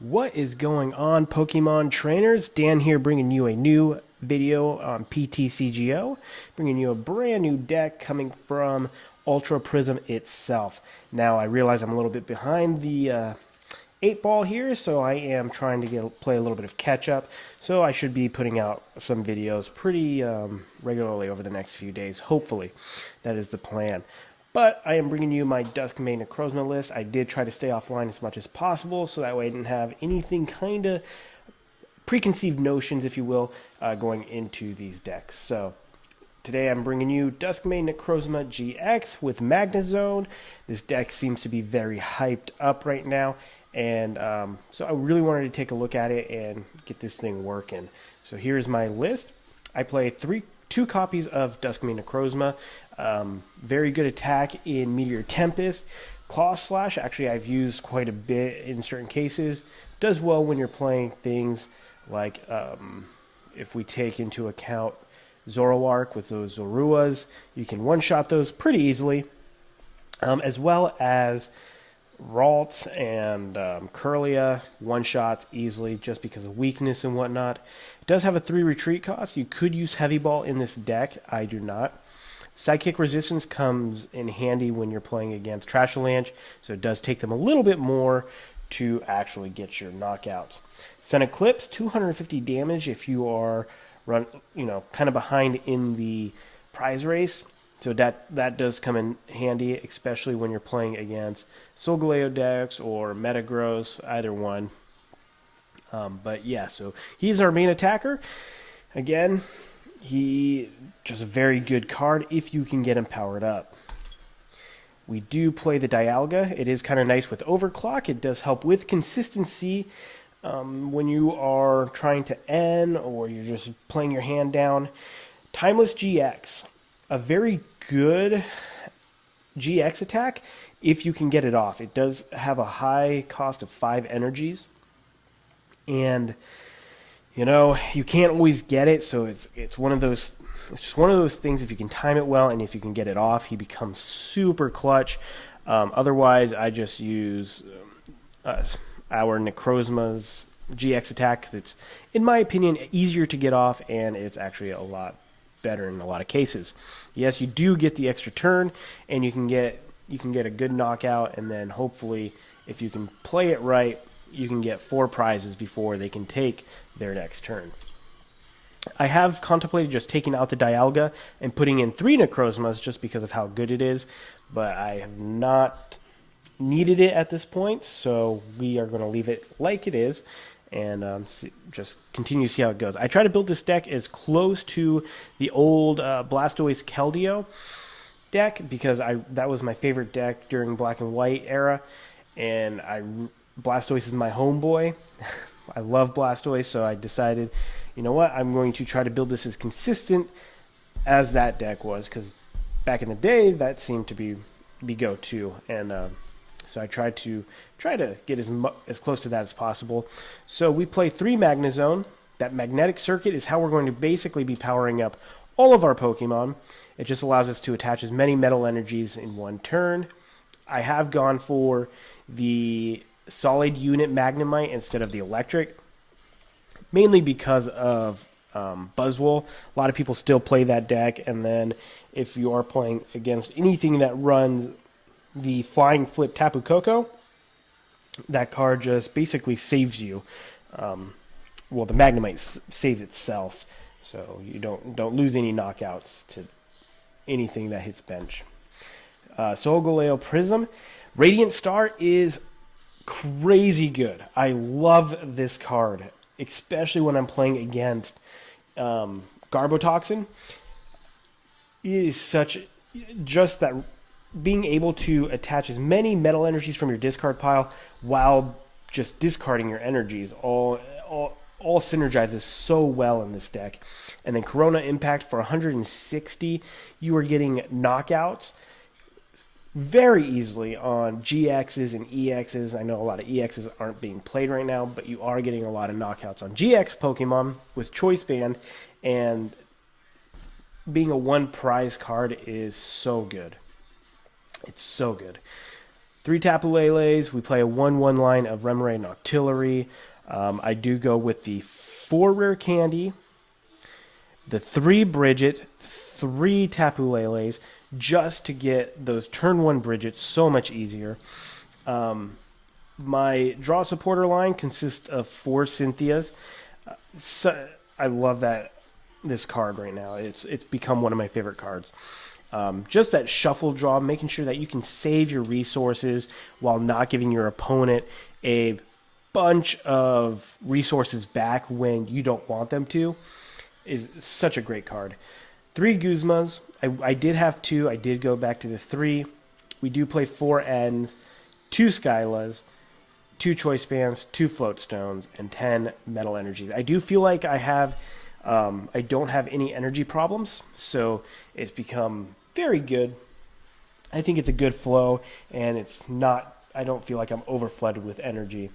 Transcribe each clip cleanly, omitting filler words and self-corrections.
What is going on, Pokemon trainers? Dan here bringing you a new video on PTCGO, bringing you a brand new deck coming from Ultra Prism itself. Now, I realize I'm a little bit behind the 8 ball here, so I am trying to play a little bit of catch up, so I should be putting out some videos pretty regularly over the next few days, hopefully. That is the plan. But I am bringing you my Dusk Mane Necrozma list. I did try to stay offline as much as possible, so that way I didn't have anything kind of preconceived notions, if you will, going into these decks. So today I'm bringing you Dusk Mane Necrozma GX with Magnezone. This deck seems to be very hyped up right now, and so I really wanted to take a look at it and get this thing working. So here's my list. I play two copies of Dusk Mane Necrozma. Very good attack in Meteor Tempest. Claw Slash, actually I've used quite a bit in certain cases. Does well when you're playing things like, if we take into account Zoroark with those Zoruas, you can one-shot those pretty easily. As well as Ralts and Curlia, one-shots easily just because of weakness and whatnot. It does have a 3 retreat cost. You could use Heavy Ball in this deck. I do not. Sidekick Resistance comes in handy when you're playing against Trashalanche, so it does take them a little bit more to actually get your knockouts. Sun Eclipse, 250 damage if you are kind of behind in the prize race. So that does come in handy, especially when you're playing against Solgaleo decks or Metagross, either one. But yeah, so he's our main attacker. Again, he just a very good card if you can get him powered up. We do play the Dialga. It is kind of nice with Overclock. It does help with consistency when you are trying to end or you're just playing your hand down. Timeless GX. A very good GX attack if you can get it off. It does have a high cost of 5 energies, and you can't always get it, so it's just one of those things. If you can time it well and if you can get it off, he becomes super clutch. Otherwise, I just use our Necrozma's GX attack because it's, in my opinion, easier to get off, and it's actually a lot better in a lot of cases. Yes, you do get the extra turn, and you can get a good knockout, and then hopefully, if you can play it right, you can get 4 prizes before they can take their next turn. I have contemplated just taking out the Dialga and putting in 3 Necrozmas just because of how good it is, but I have not needed it at this point, so we are going to leave it like it is and just continue to see how it goes. I try to build this deck as close to the old Blastoise Keldeo deck because that was my favorite deck during Black and White era, and Blastoise is my homeboy. I love Blastoise, so I decided, you know what, I'm going to try to build this as consistent as that deck was, because back in the day, that seemed to be go-to, and so I tried to get as close to that as possible. So we play 3 Magnezone. That magnetic circuit is how we're going to basically be powering up all of our Pokemon. It just allows us to attach as many metal energies in one turn. I have gone for the solid unit Magnemite instead of the electric, mainly because of Buzzwole. A lot of people still play that deck, and then if you are playing against anything that runs the Flying Flip Tapu Koko, that card just basically saves you. Well, the Magnemite saves itself, so you don't lose any knockouts to anything that hits bench. Solgaleo Prism. Radiant Star is crazy good. I love this card, especially when I'm playing against Garbotoxin. It is just that being able to attach as many metal energies from your discard pile while just discarding your energies all synergizes so well in this deck. And then Corona Impact for 160, you are getting knockouts very easily on GXs and EXs. I know a lot of EXs aren't being played right now, but you are getting a lot of knockouts on GX Pokemon with Choice Band, and being a 1 prize card is so good. It's so good. 3 Tapu Leles. We play a 1/1 line of Remoraid and Octillery. I do go with the 4 Rare Candy, the 3 Bridget, 3 Tapu Leles, just to get those turn 1 Bridgets so much easier. My draw supporter line consists of 4 Cynthias. So I love this card right now. It's become one of my favorite cards. Just that shuffle draw, making sure that you can save your resources while not giving your opponent a bunch of resources back when you don't want them to, is such a great card. 3 Guzmas. I did have 2. I did go back to the 3. We do play 4 Ns, 2 Skylas, 2 Choice Bands, 2 Float Stones, and 10 Metal Energies. I do feel like I don't have any energy problems, so it's become very good. I think it's a good flow, and I don't feel like I'm overflooded with energy.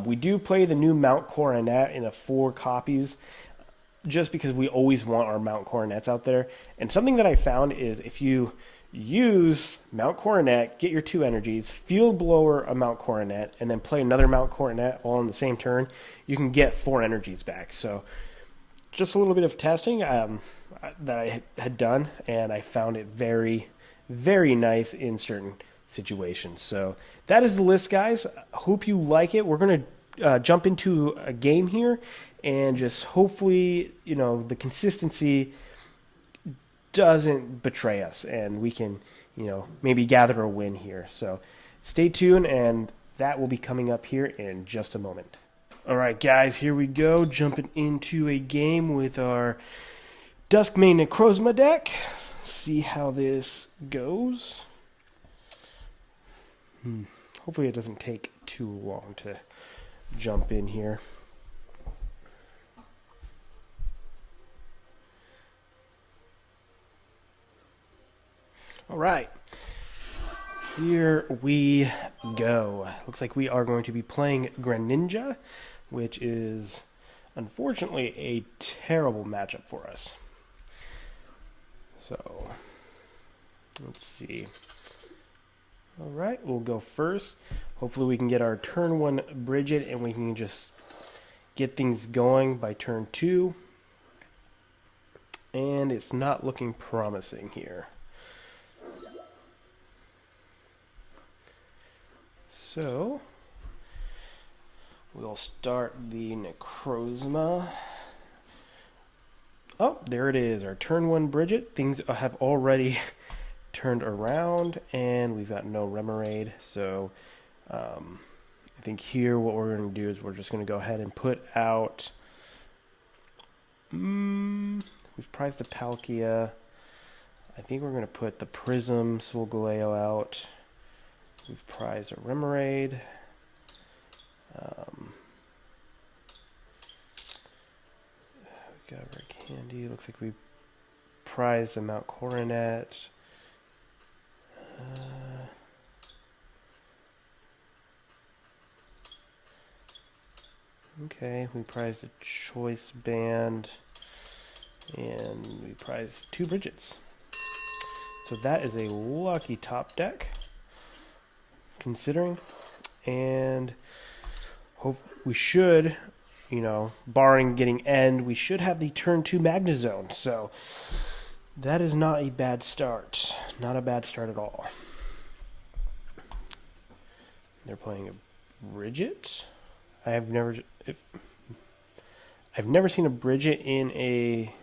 We do play the new Mount Coronet in a 4 copies, just because we always want our Mount Coronets out there. And something that I found is if you use Mount Coronet, get your 2 energies, Field Blower a Mount Coronet, and then play another Mount Coronet all on the same turn, you can get 4 energies back. So just a little bit of testing that I had done, and I found it very, very nice in certain situations. So that is the list, guys. Hope you like it. We're going to jump into a game here, and just hopefully, the consistency doesn't betray us, and we can, maybe gather a win here. So stay tuned, and that will be coming up here in just a moment. All right, guys, here we go, jumping into a game with our Dusk Mane Necrozma deck. See how this goes. Hopefully it doesn't take too long to jump in here. All right, here we go. Looks like we are going to be playing Greninja, which is unfortunately a terrible matchup for us. So, let's see. All right, we'll go first. Hopefully we can get our turn 1 Bridget, and we can just get things going by turn 2. And it's not looking promising here. So, we'll start the Necrozma. Oh, there it is, our turn 1 Bridget. Things have already turned around, and we've got no Remoraid. So, I think here what we're going to do is we're just going to go ahead and put out... we've prized a Palkia. I think we're going to put the Prism Solgaleo out. We've prized a Remoraid. We got Rare Candy. Looks like we prized a Mount Coronet. Okay, we prized a Choice Band. And we prized 2 Bridgets. So that is a lucky top deck, considering, and hope we should, barring getting end, we should have the turn 2 Magnezone. So that is not a bad start. Not a bad start at all. They're playing a Bridget. I've never seen a Bridget in a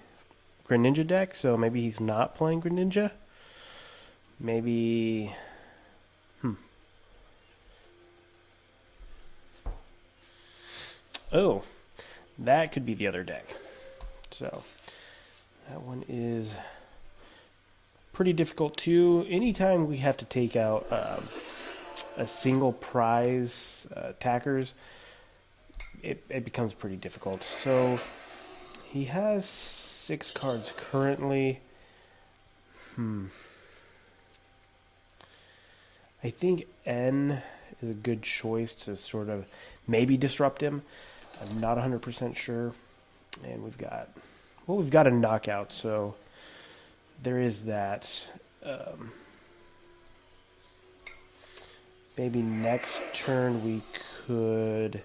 Greninja deck, so maybe he's not playing Greninja. Maybe... Oh, that could be the other deck. So, that one is pretty difficult too. Anytime we have to take out a single prize attackers, it becomes pretty difficult. So, he has 6 cards currently. I think N is a good choice to sort of maybe disrupt him. I'm not 100% sure. And we've got a knockout, so there is that. maybe next turn we could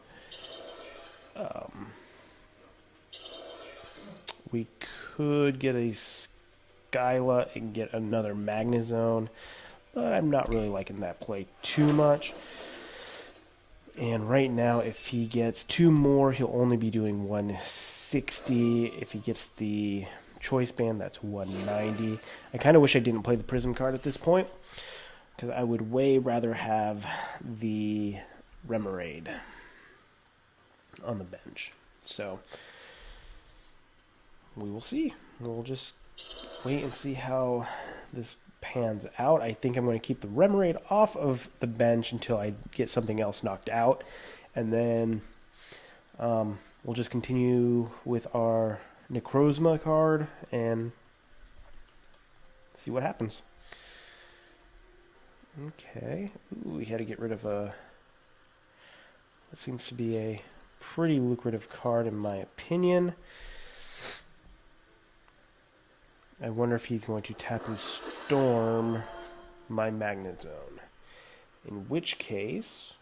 get a Skyla and get another Magnezone, but I'm not really liking that play too much. And right now, if he gets 2 more, he'll only be doing 160. If he gets the Choice Band, that's 190. I kind of wish I didn't play the Prism card at this point, because I would way rather have the Remoraid on the bench. So we will see. We'll just wait and see how this pans out. I think I'm going to keep the Remoraid off of the bench until I get something else knocked out, and then we'll just continue with our Necrozma card and see what happens. Okay, we had to get rid of what seems to be a pretty lucrative card in my opinion. I wonder if he's going to Tapu Storm my Magnezone. In which case,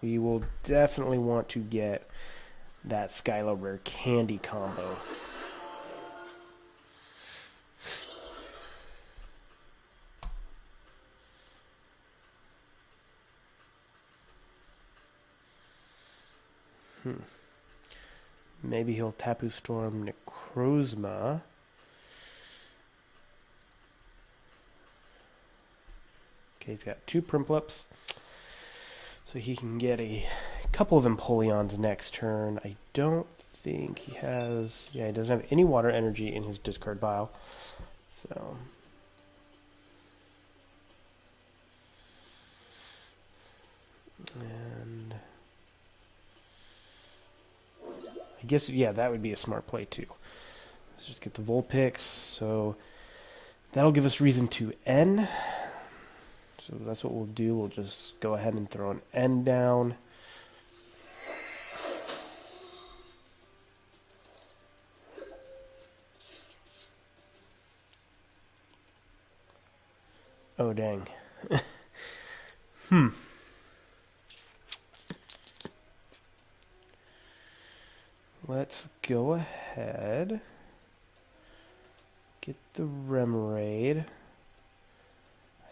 we will definitely want to get that Skyla Rare Candy combo. Maybe he'll Tapu Storm Necrozma. Okay, he's got 2 Primplips, so he can get a couple of Empoleons next turn. I don't think he has... Yeah, he doesn't have any water energy in his discard pile. So... And... I guess, yeah, that would be a smart play too. Let's just get the Vulpix, so... That'll give us reason to N. So that's what we'll do. We'll just go ahead and throw an N down. Oh, dang. Let's go ahead. Get the Remoraid.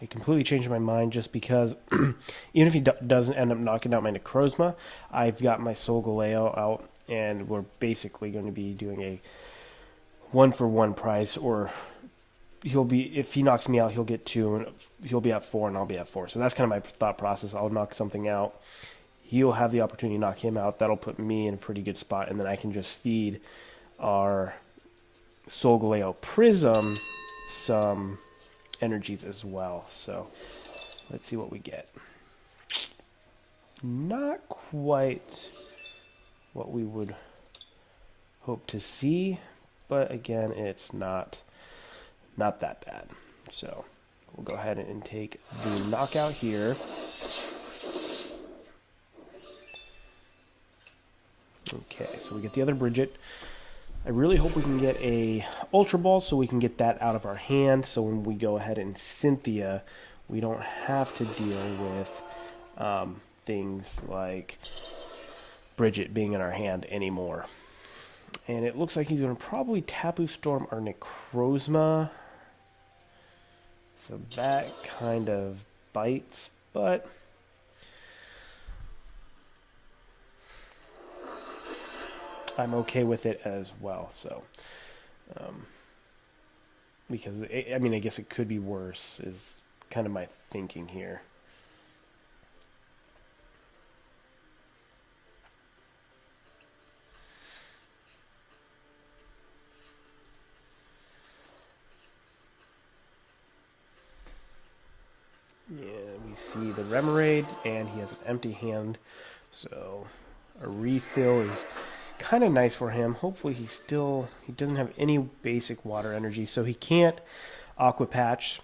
I completely changed my mind just because even if he doesn't end up knocking out my Necrozma, I've got my Solgaleo out, and we're basically going to be doing a 1-for-1 price, or he'll be, if he knocks me out, he'll get 2, and he'll be at 4, and I'll be at 4. So that's kind of my thought process. I'll knock something out. He'll have the opportunity to knock him out. That'll put me in a pretty good spot, and then I can just feed our Solgaleo Prism some energies as well. So let's see what we get. Not quite what we would hope to see, but again, it's not that bad. So we'll go ahead and take the knockout here. Okay, so we get the other Bridget. I really hope we can get a Ultra Ball so we can get that out of our hand, so when we go ahead and Cynthia, we don't have to deal with things like Bridget being in our hand anymore. And it looks like he's going to probably Tapu Storm our Necrozma. So that kind of bites, but... I'm okay with it as well, so, because, I mean, I guess it could be worse, is kind of my thinking here. Yeah, we see the Remoraid, and he has an empty hand, so a refill is kind of nice for him. Hopefully he doesn't have any basic water energy, so he can't Aqua Patch.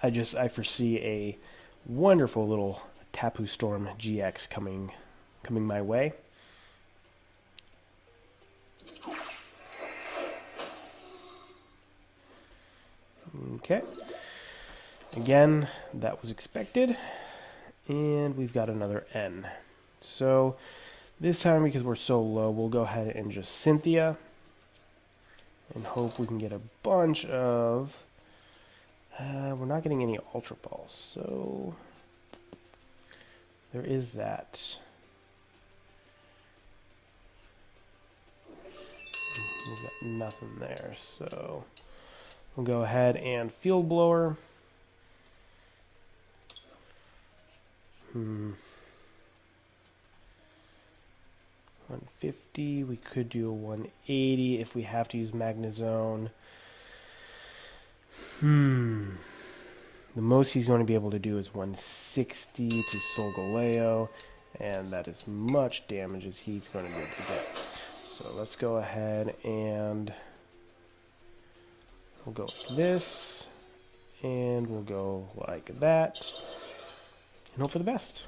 I foresee a wonderful little Tapu Storm GX coming my way. Okay. Again, that was expected. And we've got another N. So this time, because we're so low, we'll go ahead and just Cynthia. And hope we can get a bunch of... we're not getting any Ultra Balls, so... there is that. We've got nothing there, so... we'll go ahead and Field Blower. 150. We could do a 180 if we have to use Magnezone. The most he's going to be able to do is 160 to Solgaleo, and that is much damage as he's going to be able to get. So let's go ahead and we'll go like this, and we'll go like that, and hope for the best.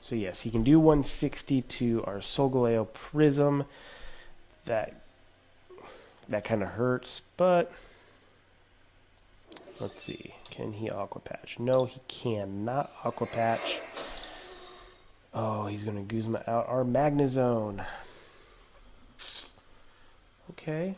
So yes, he can do 160 to our Solgaleo Prism. That kind of hurts, but let's see. Can he Aqua Patch? No, he cannot Aqua Patch. Oh, he's going to Guzma out our Magnezone. Okay.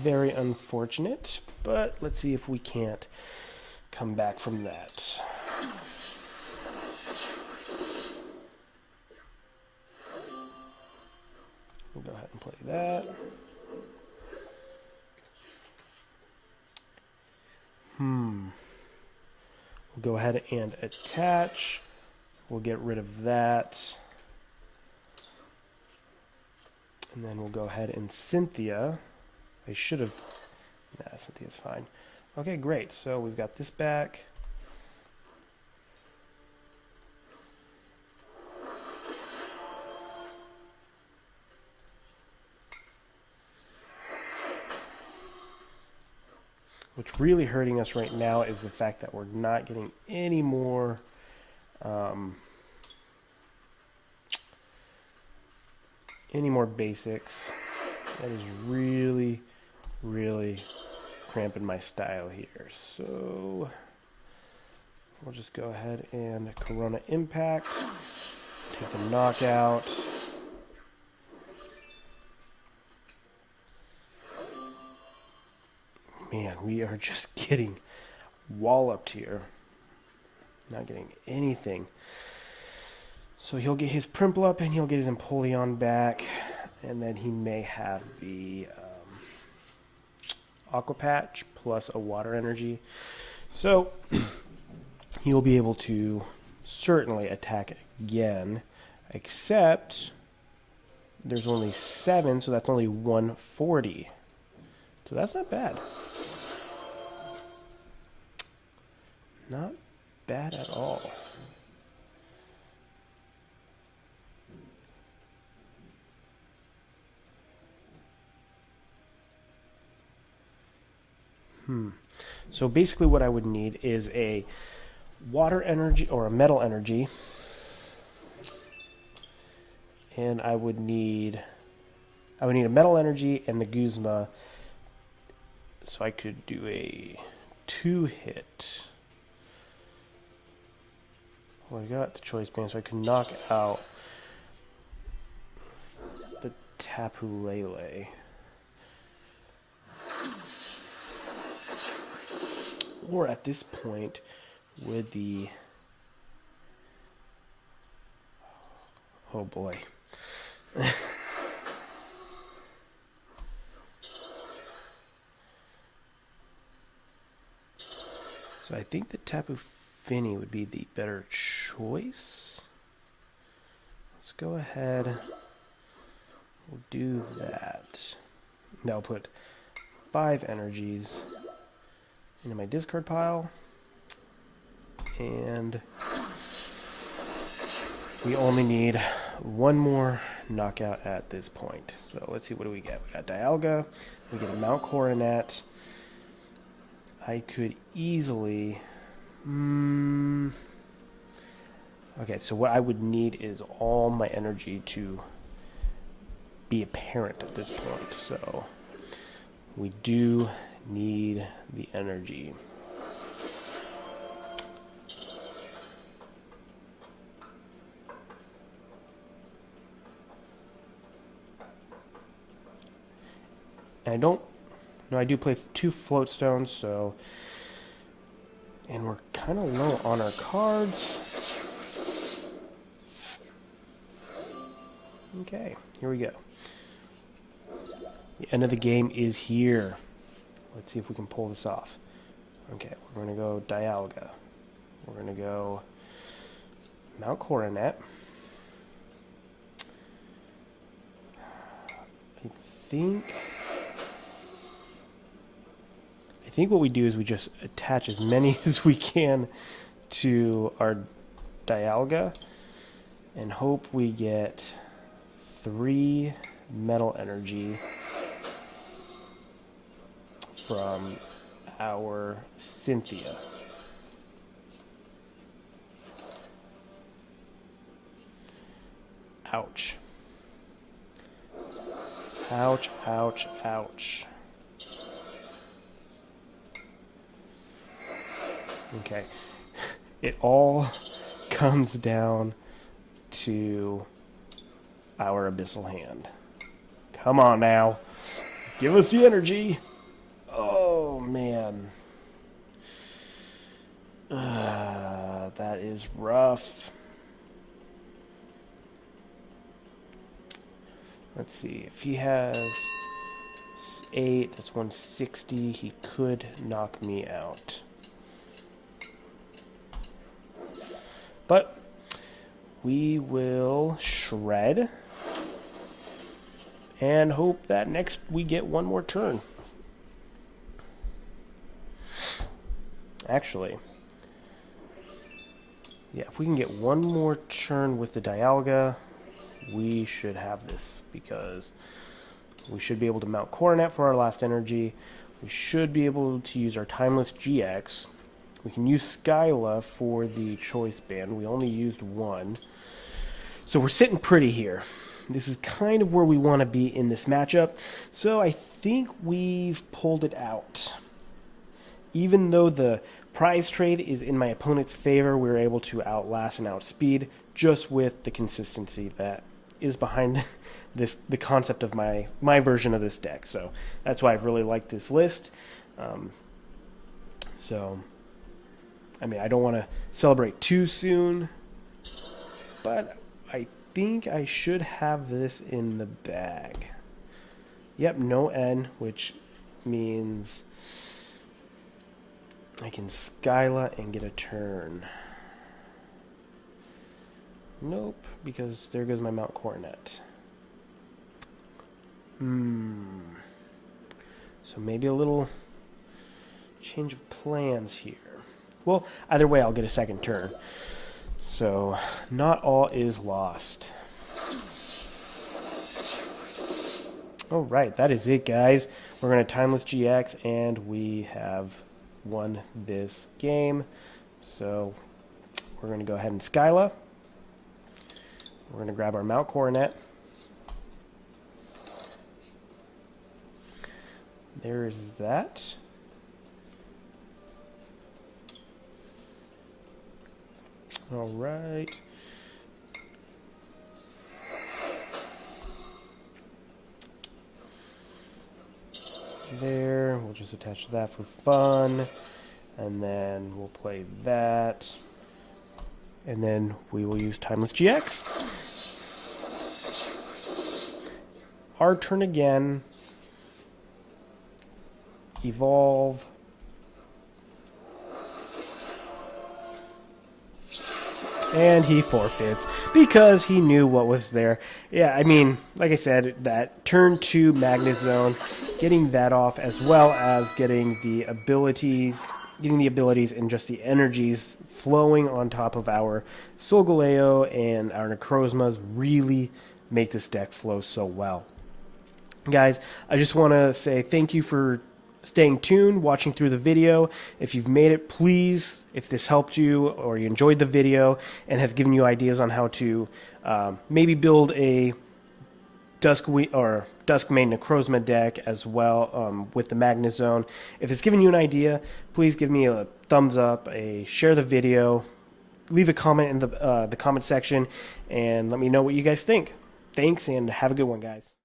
Very unfortunate, but let's see if we can't come back from that. We'll go ahead and play that. We'll go ahead and attach. We'll get rid of that. And then we'll go ahead and Cynthia. I should have... nah, Cynthia's fine. Okay, great. So we've got this back. What's really hurting us right now is the fact that we're not getting any more... any more basics. That is really cramping my style here. So we'll just go ahead and Corona Impact, take the knockout. Man, we are just getting walloped here. Not getting anything. So he'll get his Prinplup and he'll get his Empoleon back. And then he may have the Aqua Patch plus a Water Energy. So he'll be able to certainly attack again, except there's only 7, so that's only 140. So that's not bad. Not bad at all. So basically what I would need is a water energy or a metal energy. And I would need a metal energy and the Guzma. So I could do a 2-hit. Well, I got the choice band, so I could knock out the Tapu Lele. Or at this point, with the... oh boy. So I think the Tapu Fini would be the better choice. Let's go ahead. We'll do that. Now I'll put 5 energies into my discard pile, and we only need one more knockout at this point. So let's see, what do we get? We got Dialga, we get a Mount Coronet. I could easily... Okay, so what I would need is all my energy to be apparent at this point. So we do need the energy. And I don't... No, I do play 2 float stones, so... And we're kind of low on our cards. Okay, here we go. The end of the game is here. Let's see if we can pull this off. Okay, we're going to go Dialga. We're going to go Mount Coronet. I think what we do is we just attach as many as we can to our Dialga and hope we get 3 metal energy from our Cynthia. Ouch. Ouch, ouch, ouch. Okay. It all comes down to our Abyssal Hand. Come on now. Give us the energy. Oh, man. That is rough. Let's see. If he has 8, that's 160. He could knock me out. But we will shred and hope that next we get one more turn. Actually, yeah, if we can get one more turn with the Dialga, we should have this, because we should be able to mount Coronet for our last energy. We should be able to use our Timeless GX. We can use Skyla for the Choice Band. We only used 1. So we're sitting pretty here. This is kind of where we want to be in this matchup. So I think we've pulled it out. Even though the prize trade is in my opponent's favor, we're able to outlast and outspeed just with the consistency that is behind the concept of my version of this deck. So that's why I've really liked this list. I mean, I don't want to celebrate too soon, but I think I should have this in the bag. Yep, no N, which means I can Skyla and get a turn. Nope, because there goes my Mount Coronet. So maybe a little change of plans here. Well, either way, I'll get a second turn. So, not all is lost. Alright, that is it, guys. We're going to Timeless GX, and we have won this game. So, we're going to go ahead and Skyla. We're going to grab our Mount Coronet. There's that. All right. There, we'll just attach that for fun, and then we'll play that, and then we will use Timeless GX. Our turn again. Evolve. And he forfeits because he knew what was there. Yeah, I mean, like I said, that turn 2 Magnezone, getting that off, as well as getting the abilities and just the energies flowing on top of our Solgaleo and our Necrozmas really make this deck flow so well. Guys, I just want to say thank you for staying tuned, watching through the video. If you've made it, please, if this helped you or you enjoyed the video and has given you ideas on how to maybe build a Dusk Mane Necrozma deck as well with the Magnezone. If it's given you an idea, please give me a thumbs up, share the video, leave a comment in the comment section, and let me know what you guys think. Thanks, and have a good one, guys.